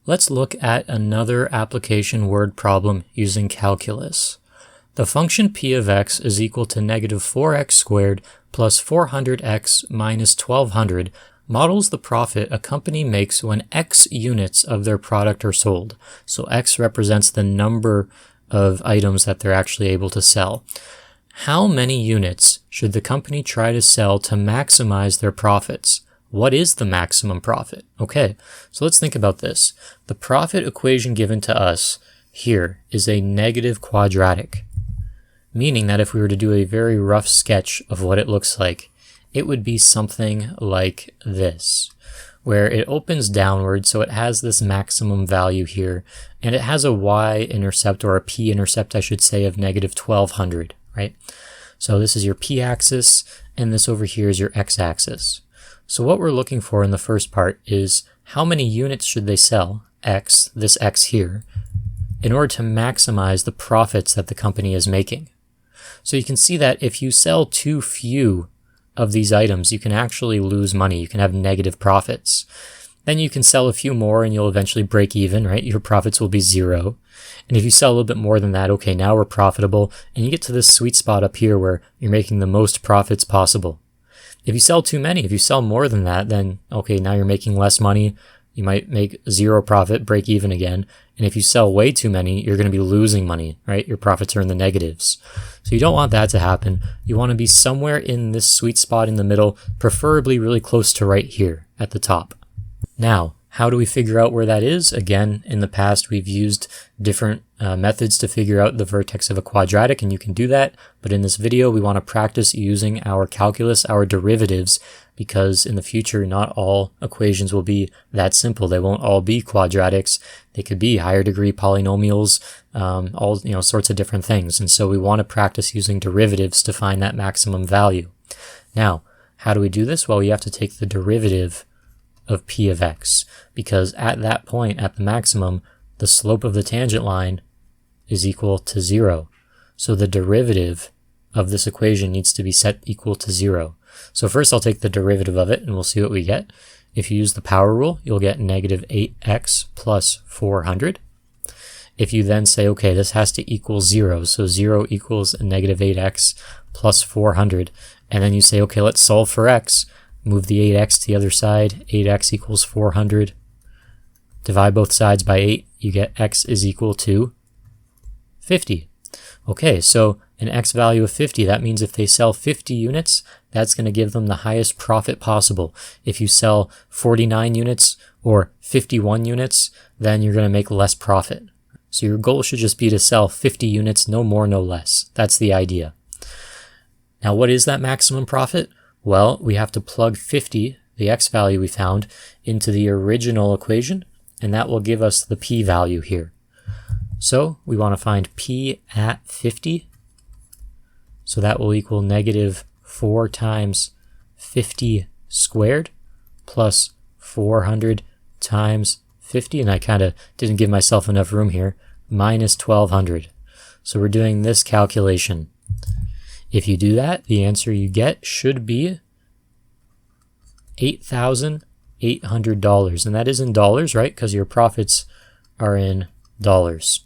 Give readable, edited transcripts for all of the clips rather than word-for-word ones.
Let's look at another application word problem using calculus. The function p of x is equal to negative 4x squared plus 400x minus 1200 models the profit a company makes when x units of their product are sold. So x represents the number of items that they're actually able to sell. How many units should the company try to sell to maximize their profits? What is the maximum profit? Okay, so let's think about this. The profit equation given to us here is a negative quadratic, meaning that if we were to do a very rough sketch of what it looks like, it would be something like this, where it opens downward, so it has this maximum value here, and it has a y-intercept, or a p-intercept, I should say, of negative 1200, right? So this is your p-axis, and this over here is your x-axis. So what we're looking for in the first part is how many units should they sell, x, this x here, in order to maximize the profits that the company is making. So you can see that if you sell too few of these items, you can actually lose money. You can have negative profits. Then you can sell a few more and you'll eventually break even, right? Your profits will be zero. And if you sell a little bit more than that, okay, now we're profitable. And you get to this sweet spot up here where you're making the most profits possible. If you sell too many, if you sell more than that, then okay, now you're making less money. You might make zero profit, break even again. And if you sell way too many, you're going to be losing money, right? Your profits are in the negatives. So you don't want that to happen. You want to be somewhere in this sweet spot in the middle, preferably really close to right here at the top. Now, how do we figure out where that is? Again, in the past, we've used different methods to figure out the vertex of a quadratic, and you can do that. But in this video, we want to practice using our calculus, our derivatives, because in the future, not all equations will be that simple. They won't all be quadratics. They could be higher degree polynomials, all sorts of different things. And so we want to practice using derivatives to find that maximum value. Now, how do we do this? Well, we have to take the derivative of p of x, because at that point, at the maximum, the slope of the tangent line is equal to 0. So the derivative of this equation needs to be set equal to 0. So first I'll take the derivative of it and we'll see what we get. If you use the power rule, you'll get negative 8x plus 400. If you then say, okay, this has to equal 0, so 0 equals negative 8x plus 400, and then you say, okay, let's solve for x. Move the 8x to the other side, 8x equals 400. Divide both sides by 8, you get x is equal to 50. Okay, so an x value of 50, that means if they sell 50 units, that's going to give them the highest profit possible. If you sell 49 units or 51 units, then you're going to make less profit. So your goal should just be to sell 50 units, no more, no less. That's the idea. Now, what is that maximum profit? Well, we have to plug 50, the x value we found, into the original equation, and that will give us the p value here. So we want to find p at 50. So that will equal negative 4 times 50 squared plus 400 times 50. And I kind of didn't give myself enough room here. Minus 1200. So we're doing this calculation. If you do that, the answer you get should be $8,800. And that is in dollars, right? Because your profits are in dollars.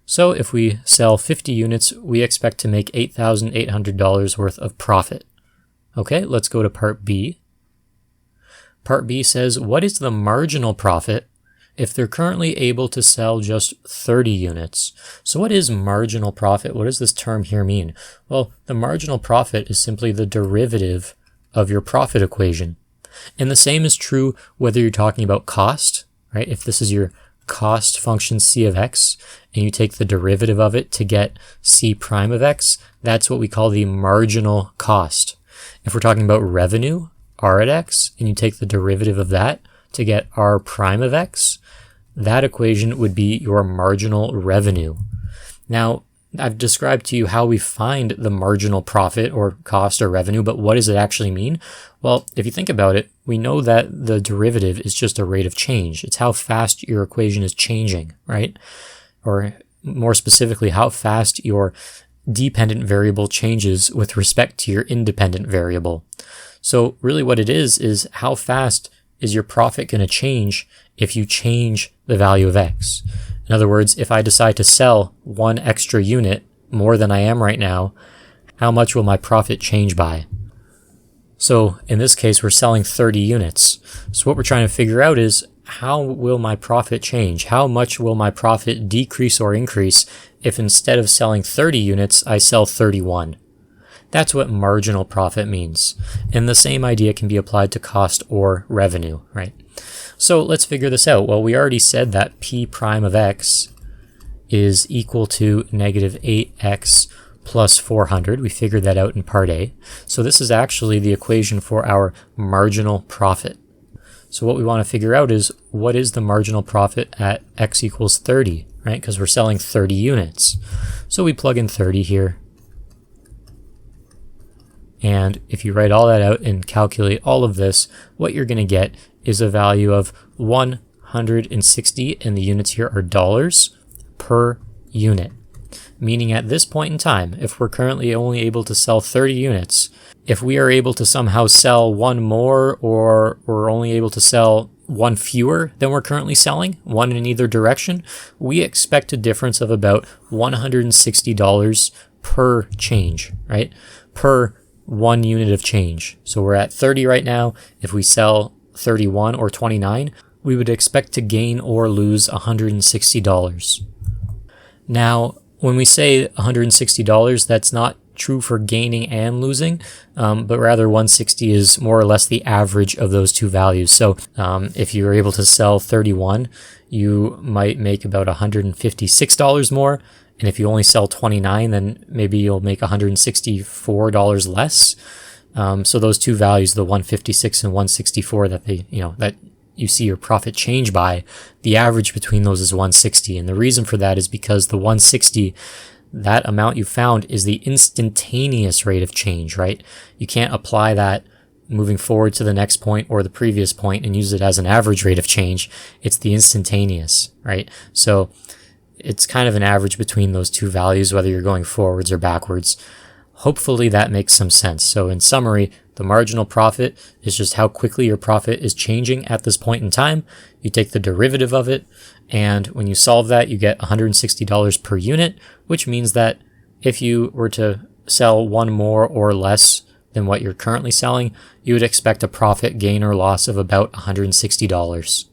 So if we sell 50 units, we expect to make $8,800 worth of profit. Okay, let's go to part B. Part B says, what is the marginal profit if they're currently able to sell just 30 units? So what is marginal profit? What does this term here mean? Well, the marginal profit is simply the derivative of your profit equation. And the same is true whether you're talking about cost, right? If this is your cost function c of x, and you take the derivative of it to get c prime of x, that's what we call the marginal cost. If we're talking about revenue, r at x, and you take the derivative of that to get r prime of x, that equation would be your marginal revenue. Now, I've described to you how we find the marginal profit or cost or revenue, but what does it actually mean? Well, if you think about it, we know that the derivative is just a rate of change. It's how fast your equation is changing, right? Or more specifically, how fast your dependent variable changes with respect to your independent variable. So really what it is how fast is your profit going to change if you change the value of X? In other words, if I decide to sell one extra unit more than I am right now, how much will my profit change by? So in this case, we're selling 30 units. So what we're trying to figure out is, how will my profit change? How much will my profit decrease or increase if instead of selling 30 units, I sell 31? That's what marginal profit means. And the same idea can be applied to cost or revenue, right? So let's figure this out. Well, we already said that P prime of X is equal to negative 8X plus 400. We figured that out in part A. So this is actually the equation for our marginal profit. So what we want to figure out is, what is the marginal profit at X equals 30, right? Because we're selling 30 units. So we plug in 30 here. And if you write all that out and calculate all of this, what you're going to get is a value of 160, and the units here are dollars per unit. Meaning at this point in time, if we're currently only able to sell 30 units, if we are able to somehow sell one more, or we're only able to sell one fewer than we're currently selling, one in either direction, we expect a difference of about $160 per change, right? Per one unit of change. So we're at 30 right now. If we sell 31 or 29, we would expect to gain or lose $160. Now, when we say $160, that's not true for gaining and losing, but rather 160 is more or less the average of those two values. So if you were able to sell 31, you might make about $156 more. And if you only sell 29, then maybe you'll make $164 less. So those two values, the 156 and 164 that you see your profit change by, the average between those is 160. And the reason for that is because the 160, that amount you found, is the instantaneous rate of change, right? You can't apply that moving forward to the next point or the previous point and use it as an average rate of change. It's the instantaneous, right? So it's kind of an average between those two values, whether you're going forwards or backwards. Hopefully that makes some sense. So in summary, the marginal profit is just how quickly your profit is changing at this point in time. You take the derivative of it, and when you solve that, you get $160 per unit, which means that if you were to sell one more or less than what you're currently selling, you would expect a profit gain or loss of about $160.